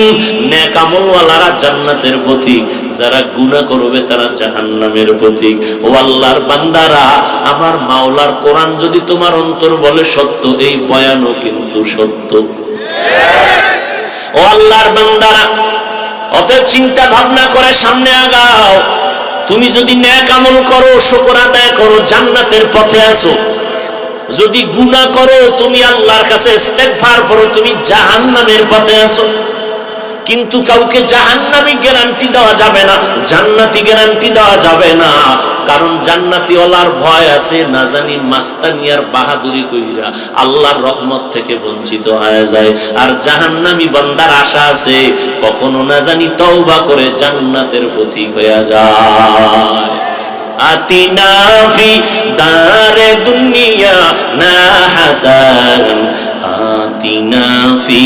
নেক আমলওয়ালারা জান্নাতের পথিক, যারা গুনাহ করবে তারা জাহান্নামের পথিক। ও আল্লাহর বান্দারা, আমার মাওলার কোরআন যদি তোমার অন্তর বলে সত্য, এই বয়ানও কিন্তু সত্য। ও আল্লাহর বান্দারা, অতএব চিন্তা ভাবনা করে সামনে আগাও। তুমি যদি নেক আমল করো, শুকর আদায় করো, জান্নাতের পথে আসো। যদি গুনাহ করো, তুমি আল্লাহর কাছে ইস্তেগফার করো, তুমি জাহান্নামের পথে আসো। কিন্তু কাউকে জাহান্নামী গ্যারান্টি দেওয়া যাবে না, জান্নাতি গ্যারান্টি দেওয়া যাবে না। কারণ জান্নাতি ওয়ালার ভয় আছে, না জানি মাস্তানিয়ার বাহাদুরি কইরা আল্লাহর রহমত থেকে বঞ্চিত হয়ে যায়। আর জাহান্নামী বান্দার আশা আছে, কখনো না জানি তওবা করে জান্নাতের পথিক হয়ে যায়। আতিনা ফি দারে দুনিয়া না হাসান, আতিনা ফি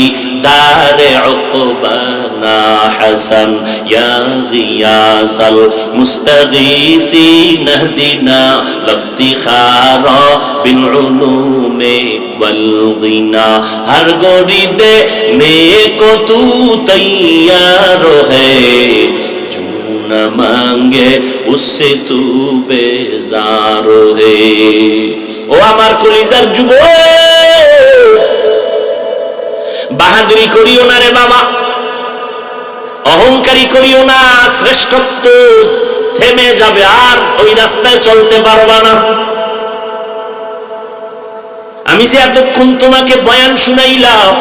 দারে উকবানা হাসান, ইয়া গিয়াসাল মুস্তাগীসিন ইহদিনা লাফতিখারা বিল উলুমি ওয়াল গিনা। হর গরিদে নেকো তু তৈয়ার হ্যায়, न मांगे उससे तू बेजार है। ও আমার কলিজার যুবক, বাহাদুরি করিও না রে বাবা, অহংকারী করিও না। শ্রেষ্ঠত্ব থেমে যাবে, আর ওই রাস্তায় চলতে পারবা না। আমি যে এতক্ষণ তোমাকে বয়ান শুনাইলাম,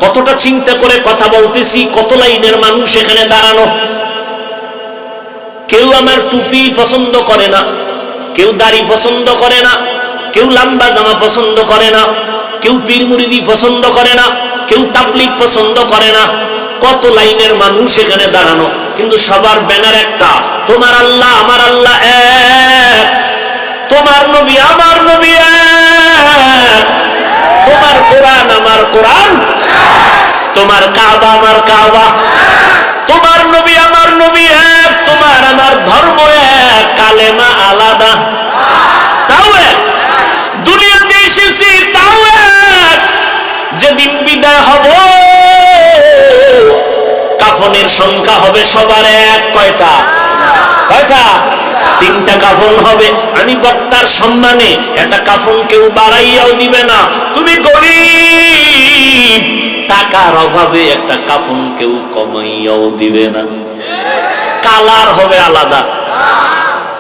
কতটা চিন্তা করে কথা বলতেছি, কত লাইনের মানুষ এখানে দাঁড়ানো। কেউ আমার টুপি পছন্দ করে না, কেউ দাড়ি পছন্দ করে না, কেউ লম্বা জামা পছন্দ করে না, কেউ পীর মুরিদি পছন্দ করে না, কেউ তাবলীগ পছন্দ করে না। কত লাইনের মানুষ এখানে দাঁড়ানো, কিন্তু সবার ব্যানার একটা, তোমার আল্লাহ আমার আল্লাহ এক, তোমার নবী আমার নবী এক, তোমার কোরআন আমার কোরআন, তোমার কাবা আমার কাবা, তোমার নবী আমার নবী এক, তোমার আমার ধর্ম এক, কালেমা আলাদা তাও এক, দুনিয়াতে এসেছি তাও এক। যেদিন বিদায় হব, কাফনের সংখ্যা হবে সবার এক। কয়টা? কয়টা? 3টা কাফন হবে। আমি বক্তার সম্মানে একটা কাফন কেউ বাড়াইয়াও দিবে না। তুমি গরিব, টাকার অভাবে একটা কাফন কেউ কমাইয়াও দিবে না। কালার হবে আলাদা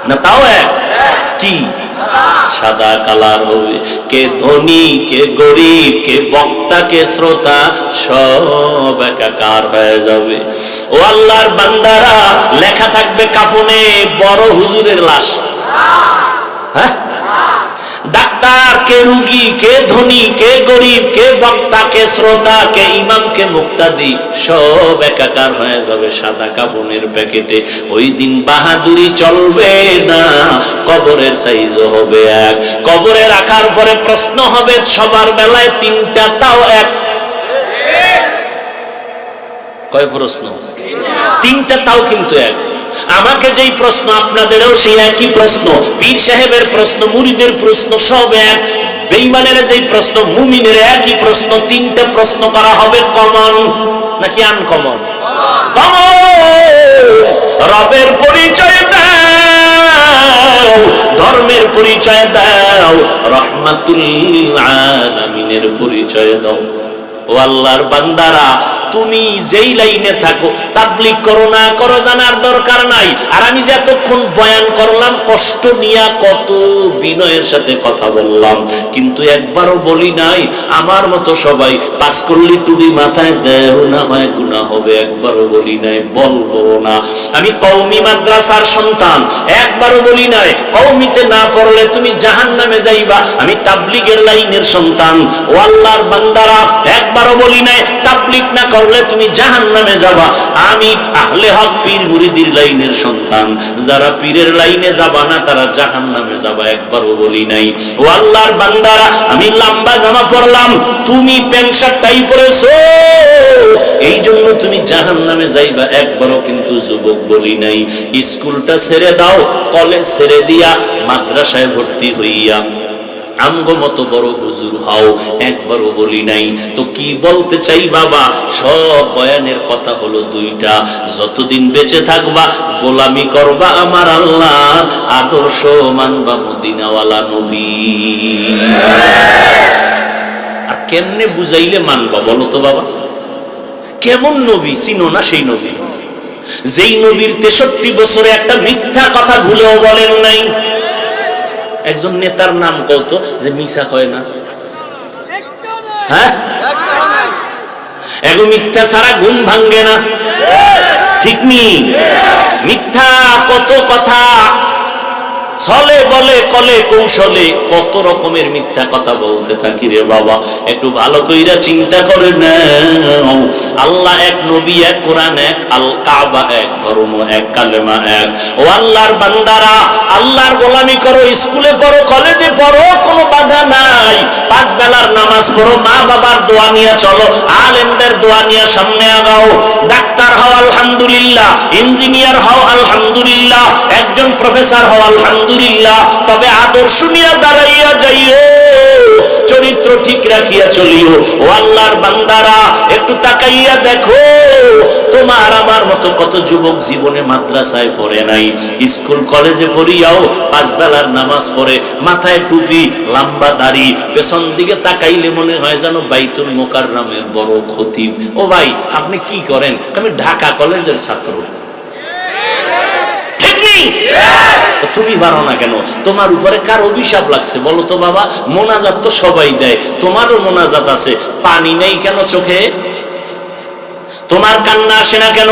না, তাও এক, কি সাদা কালার হবে। কে ধনী, কে গরিব, কে বক্তা, কে শ্রোতা, সব একাকার হয়ে যাবে। ও আল্লাহর বান্দারা, লেখা থাকবে কাফনে বড় হুজুরের লাশ। হ্যাঁ, ডাক্তার, কে রুগী, কে ধনী, কে গরিব, কে বক্তা, কে শ্রোতা, কে ইমাম, কে মুক্তাদি, সব একাকার হয়ে যাবে সাদা কাফনের প্যাকেটে। ওই দিন বাহাদুরি চলবে না, কবরের সাইজও হবে এক। কবরে রাখার পরে প্রশ্ন হবে সবার বেলায় তিনটা, তাও এক। কয় প্রশ্ন? তিনটা, তাও কিন্তু এক। আমাকে যেই প্রশ্ন, আপনাদেরও সেই একই প্রশ্ন। পীর সাহেবের প্রশ্ন, মুরিদের প্রশ্ন, সব এক। বেঈমানের যেই প্রশ্ন, মুমিনের একই প্রশ্ন। তিনটা প্রশ্ন করা হবে কমন নাকি আনকমন? কমন। রবের পরিচয় দাও, ধর্মের পরিচয় দাও, রহমাতুল লিল আলামিনের পরিচয় দাও। ও আল্লাহর বান্দারা, তুমি যেই লাইনে থাকো, তাবলীগ করো না করো জানার দরকার নাই। আর আমি যে এতক্ষণ বয়ান করলাম, কষ্ট নিয়ে কত বিনয়ের সাথে কথা বললাম, কিন্তু একবারও বলি নাই আমার মতো সবাই পাস করলি টুপি মাথায় দেও না হয় গুনাহ হবে। একবারও বলি নাই, বলবো না। আমি কওমি মাদ্রাসার সন্তান, একবারও বলি নাই কওমিতে না পড়লে তুমি জাহান্নামে যাইবা। আমি তাবলীগের লাইনের সন্তান। ও আল্লাহর বান্দারা, একবারও বলি নাই তাবলীগ না করলে তুমি জাহান্নামে যাবা। আমি আহলে হক পীর মুরিদির লাইনের সন্তান। যারা পীরের লাইনে যাবা না তারা জাহান্নামে যাবা, একবারও বলি নাই। ও আল্লাহর বান্দারা, আমি লম্বা জামা পরলাম, তুমি প্যান্ট শার্টটাই পরেছো, এই জন্য তুমি জাহান্নামে যাইবা, একবারও কিন্তু যুবক বলি নাই। স্কুলটা ছেড়ে দাও, কলেজ ছেড়ে দিয়া মাদ্রাসায় ভর্তি হইয়া আমগো মতো বড় হুজুর হও, একবারও বলি নাই। তো কি বলতে চাই বাবা, সব বয়ানের কথা হলো দুইটা। যতদিন বেঁচে থাকবা গোলামি করবা আমার আল্লাহ, আদর্শ মানবা মদিনাওয়ালা নবী। আর কেমনে বুঝাইলে মানবা বলো তো বাবা? কেমন নবী চিনো না? সেই নবী যেই নবীর 63 বছরে একটা মিথ্যা কথা ভুলেও বলেন নাই। একজন নেতার নাম কত যে মিশা কয় না? হ্যাঁ, এগো মিথ্যা ছাড়া ঘুম ভাঙ্গে না, ঠিক নি? মিথ্যা কত কথা ছলে বলে কলে কৌশলে, কত রকমের মিথ্যা কথা বলতে থাকি রে বাবা। একটু ভালো কইরা চিন্তা করে নাও। আল্লাহ এক, নবী এক, কোরআন এক, আল কাবা এক, ধর্ম এক, কালেমা এক। ও আল্লাহর বান্দারা, আল্লাহর গোলামি করো, স্কুলে পড়ো, কলেজে পড়ো, কোনো বাধা নাই। 5 বেলার নামাজ পড়ো, মা বাবার দোয়া নিয়ে চলো, আলেমদের দোয়া নিয়ে সামনে আগাও। ডাক্তার হও আলহামদুলিল্লাহ, ইঞ্জিনিয়ার হও আলহামদুলিল্লাহ, একজন প্রফেসর হও আলহামদুলিল্লাহ, তবে আদর্শ নিয়ে দাঁড়াইয়া যাইও, চরিত্র ঠিক রাখিয়া চলিও। ও আল্লাহর বান্দারা, একটু তাকাইয়া দেখো, তোমার আমার মতো কত যুবক জীবনে মাদ্রাসায় পড়ে নাই, স্কুল কলেজে পড়িয়াও 5 বেলার নামাজ পড়ে, মাথায় টুপি, লম্বা দাড়ি, পেছন দিকে তাকাইলে মনে হয় যেন বাইতুল মোকাররমের বড় খতিব। ও ভাই, আপনি কি করেন? আমি ঢাকা কলেজের ছাত্র। তুমি পারো না কেন? তোমার উপরে কার অভিশাপ লাগছে বলো তো বাবা? মোনাজাত তো সবাই দেয়, তোমারও মোনাজাত আছে, পানি নেই কেন চোখে? তোমার কান্না আসে না কেন?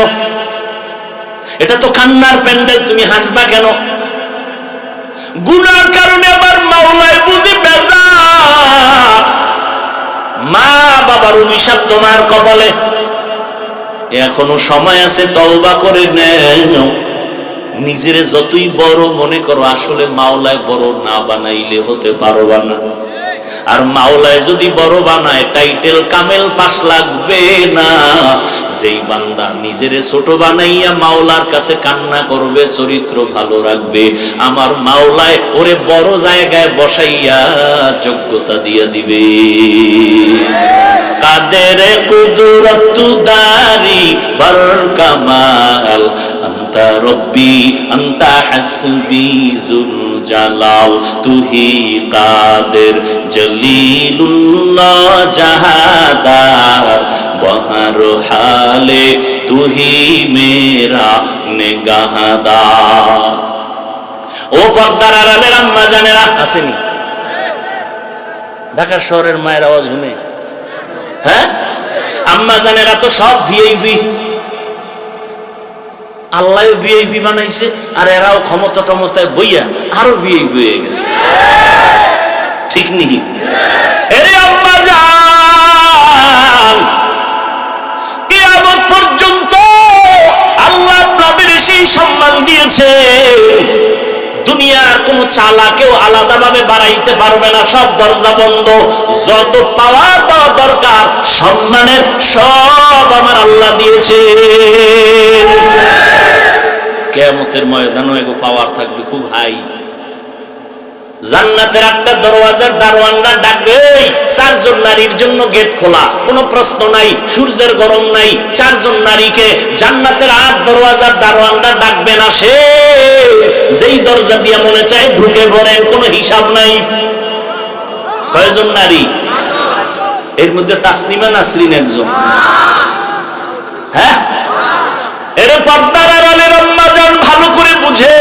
এটা তো কান্নার প্যান্ডেল, তুমি হাসবা কেন? গুনার কারণে আবার মাওলায় বুঝি বেজার, মা বাবার অভিশাপ তোমার কপালে। এখনো সময় আছে, তওবা করে নাও। নিজের যতই বড় মনে করো, আসলে মাওলায় বড় না বানাইলে হতে পারবা না। আর মাওলায় যদি বড় বানায়, টাইটেল কামেল পাস লাগবে না। যেই বান্দা নিজেরে ছোট বানাইয়া মাওলার কাছে কান্না করবে, চরিত্র ভালো রাখবে, আমার মাওলায় ওরে বড় জায়গায় বসাইয়া যোগ্যতা দিয়ে দিবে। কাদের কুদরত দারি বর কামাল, আন্তা রব্বি আন্তা হাসবি জুল জালাল তুহি কাদের জলিলুল্লাহ জাহাদার বহর হালে তুহি মেরা নেগাহদার। ও পর্দার আড়ালের আম্মা জানেরা আসেনি? ঢাকা শহরের মায়ের আওয়াজ শুনে, হ্যাঁ আম্মা জানেরা তো সব ভিআইপি, আল্লাহ ভিআইপি বানাইছে, আর এরাও ক্ষমতা টমতায় বইয়া আরো ভিআইপি হয়ে গেছে, ঠিক নেই? এরে আম্মা জান, কিয়ামত পর্যন্ত আল্লাহ আপনাদের সেই সম্মান দিয়েছে, দুনিয়ার কোন চালাকেও আলাদাভাবে বাড়াইতে পারবে না, সব দরজা বন্ধ। যত পাওয়ার দেওয়া দরকার সম্মানের সব আমার আল্লাহ দিয়েছে। কিয়ামতের ময়দানে এগো পাওয়ার থাকবে খুব হাই। জান্নাতের একটা দরওয়াজার দারোয়ানরা ডাকবে, চারজন নারীর জন্য গেট খোলা, কোনো প্রশ্ন নাই, সূর্যের গরম নাই, চারজন নারীকে জান্নাতের 8 দরওয়াজার দারোয়ানরা ডাকবে না, সে যেই দরজা দিয়ে মনে চায় ঢুকে পড়েন, কোনো হিসাব নাই। কয়জন নারী? এর মধ্যে তাসনিমা নাসরিন একজন। হ্যাঁ, এর পর্দার আড়ালের আম্মা জান ভালো করে বুঝে,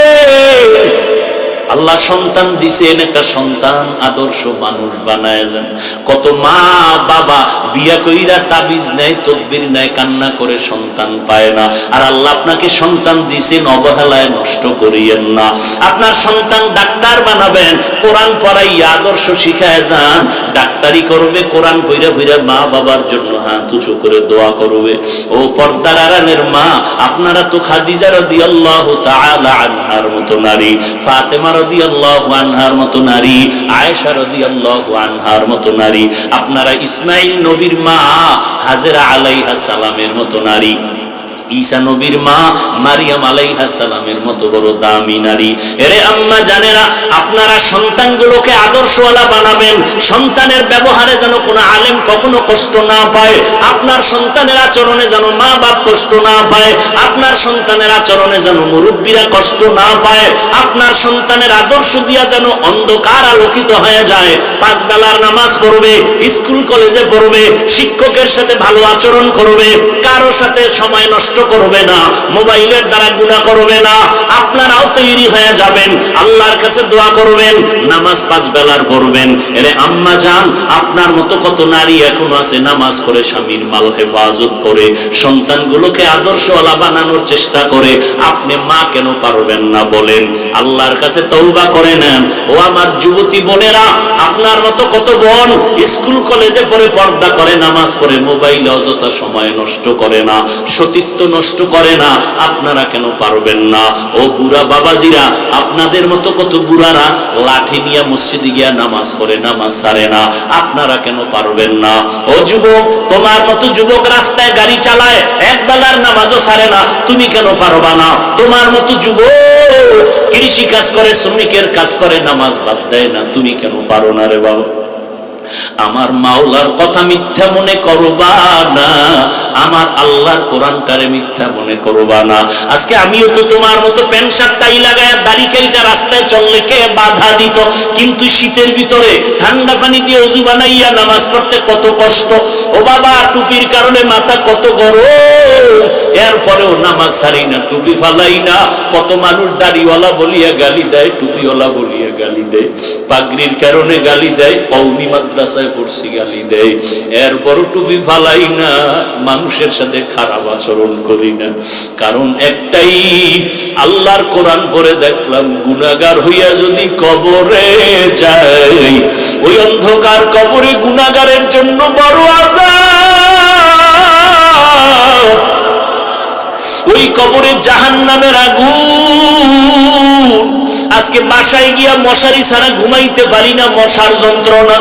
আল্লাহ সন্তান দিছেন, একটা সন্তান আদর্শ মানুষ বানায় যান। কত মা বাবা বিয়া কইরা তাবিজ নেয়, তদবির নেয়, কান্না করে সন্তান পায় না। আর আল্লাহ আপনাকে সন্তান দিছেন, অবহেলায় নষ্ট করিয়েন না। আপনার সন্তান ডাক্তার বানাবেন, কোরআন পড়াইয়া আদর্শ শিখায় যান, ডাক্তারি করবে, কোরআন পইরা পইরা মা বাবার জন্য হাত উঁচু করে দোয়া করবে। ও পর্দার আড়ালের মা, আপনারা তো খাদিজা রাদিয়াল্লাহু তাআলা আনহার মতো নারী, ফাতেমা রাদিয়াল্লাহু আনহার মতো নারী, আয়েশা রাদিয়াল্লাহু আনহার মতো নারী, আপনারা ইসমাইল নবীর মা হাজেরা আলাইহা সালামের মতো নারী, ঈসা নবীর মা মারিয়াম আলাইহা সালামের মতো বড় দামি নারী। এরে আম্মা জানেরা, আপনারা সন্তানগুলোকে আদর্শওয়ালা বানাবেন, সন্তানের ব্যবহারে যেন কোনো আলেম কখনো কষ্ট না পায়, আপনার সন্তানের আচরণে যেন মা বাপ কষ্ট না পায়, আপনার সন্তানের আচরণে যেন মুরব্বীরা কষ্ট না পায়, আপনার সন্তানের আদর্শ দিয়া যেন অন্ধকার আলোকিত হয়ে যায়। 5 বেলার নামাজ পড়বে, স্কুল কলেজে পড়বে, শিক্ষকের সাথে ভালো আচরণ করবে, কারো সাথে সময় নষ্ট করবে না, মোবাইলের দ্বারা গুনাহ করবে না। আপনারাও তৈরি হয়ে যাবেন, আল্লাহর কাছে দোয়া করবেন, নামাজ 5 বেলার পড়বেন। এরে আম্মা জান, আপনার মতো কত নারী এখনো আছে নামাজ পড়ে, স্বামীর মাল হেফাজত করে, সন্তানগুলোকে আদর্শওয়ালা বানানোর চেষ্টা করে। আপনি মা কেন পারবেন না বলেন? আল্লাহর কাছে তওবা করে নেন। ও আমার যুবতী বোনেরা, আপনার মতো কত বোন স্কুল কলেজে পড়ে, পর্দা করে, নামাজ পড়ে, মোবাইলে অযথা সময় নষ্ট করে না, সতীত্ব নষ্ট করে না, আপনারা কেন পারবেন না? ও বুড়া বাবাজিরা, আপনাদের মতো কত বুড়ারা লাঠি নিয়ে মসজিদে গিয়া নামাজ পড়ে, নামাজ ছাড়ে না, আপনারা কেন পারবেন না? ও যুবক, তোমার মতো যুবক রাস্তায় গাড়ি চালায়, এক বেলার নামাজও ছাড়ে না, তুমি কেন পারবা না? তোমার মতো যুবক কৃষি কাজ করে, শ্রমিকের কাজ করে, নামাজ বাদ দেয় না, তুমি কেন পারো না রে বাবা? আমার মাওলার কথা মিথ্যা মনে করবা না, আমার আল্লাহর কোরআনটারে মিথ্যা মনে করবা না। আজকে আমিও তো তোমার মতো প্যান্ট শার্ট টাই লাগায় দাড়ি কাইটা রাস্তায় চললে কে বাধা দিত, কিন্তু শীতের ভিতরে ঠান্ডা পানি দিয়ে ওযু বানাইয়া নামাজ পড়তে কত কষ্ট। ও বাবা, টুপির কারণে মাথা কত গরম, এরপরেও নামাজ ছাড়ি না, টুপি ফালাই না। কত মানুষ দাড়িওয়ালা বলিয়া গালি দেয়, টুপিওয়ালা বলিয়া গালি দেয়, পাগড়ির কারণে গালি দেয়, কওমি মাদ্রাসায় পড়ছি গালি দেয়, এরপরও টুপি ফালাই না, মানুষের সাথে খারাপ আচরণ করি না। কারণ একটাই, আল্লাহর কোরআন পড়ে দেখলাম, গুনাহগার হইয়া যদি কবরে যাই, ওই অন্ধকার কবরে গুনাহগারের জন্য বড় আযাব, ওই কবরে জাহান্নামের আগুন। আজকে বাসায় গিয়া মশারি ছাড়া ঘুমাইতে পারি না, মশার যন্ত্রণা।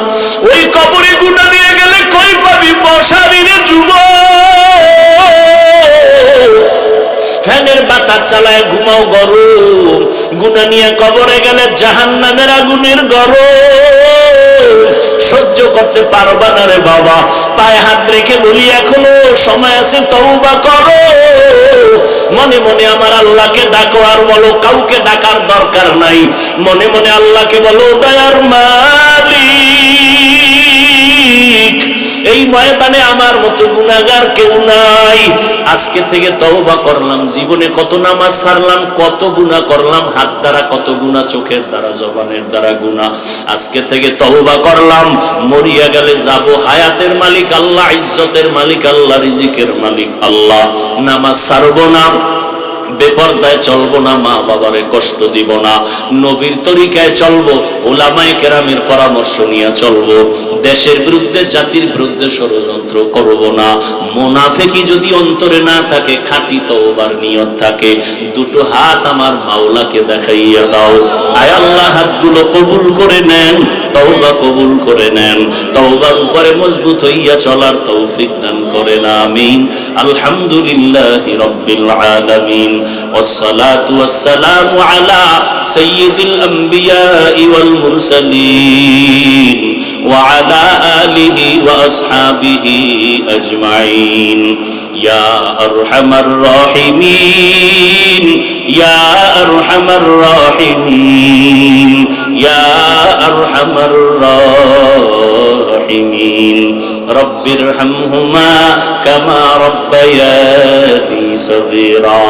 ওই কবরে গুনাহ নিয়ে গেলে কই পাবি মশারি রে যুবক? ফ্যানের বাতাস চালায় ঘুমাও গরম, গুনাহ নিয়ে কবরে গেলে জাহান্নামের আগুনের গরম সহ্য করতে পারবা না রে বাবা। পায়ে হাত রেখে বলি, এখনো সময় আছে, তওবা করো। মনে মনে আমার আল্লাহকে ডাকো আর বলো কাউকে ডাকার দরকার নাই। মনে মনে আল্লাহকে বলো দয়ার মালিক, এই ময়দানে আমার মতো গুনাহগার কেউ নাই। আজকে থেকে তওবা করলাম, জীবনে কত নামাজ ছাড়লাম, কত গুনাহ করলাম, হাত দ্বারা কত গুনাহ, চোখের দ্বারা, জবানের দ্বারা গুনাহ। আজকে থেকে তওবা করলাম, মরিয়া গেলে যাব, হায়াতের মালিক আল্লাহ, ইজ্জতের মালিক আল্লাহ, রিজিকের মালিক আল্লাহ। নামাজ ছাড়বো না, বেপরদায় চলবো না, মা বাবারে কষ্ট দিব না, নবীর তরিকায় চলবো, উলামায়ে কেরামের পরামর্শ নিয়ে চলবো, দেশের বিরুদ্ধে, জাতির বিরুদ্ধে ষড়যন্ত্র করব না। মুনাফিকি যদি অন্তরে না থাকে, খাঁটি তওবার নিয়ত থাকে, দুটো হাত আমার মাওলাকে দেখাইয়া দাও। আয় আল্লাহ, হাতগুলো কবুল করে নেন, তওবা কবুল করে নেন, তওবার উপরে মজবুত হইয়া চলার তৌফিক দান করেন, আমিন। আলহামদুলিল্লাহি রাব্বিল আলামিন, والصلاة والسلام على سيد الأنبياء والمرسلين وعلى آله وأصحابه أجمعين يا أرحم الراحمين يا أرحم الراحمين يا أرحم الراحمين رب ارحمهما كما ربياني صغيرا.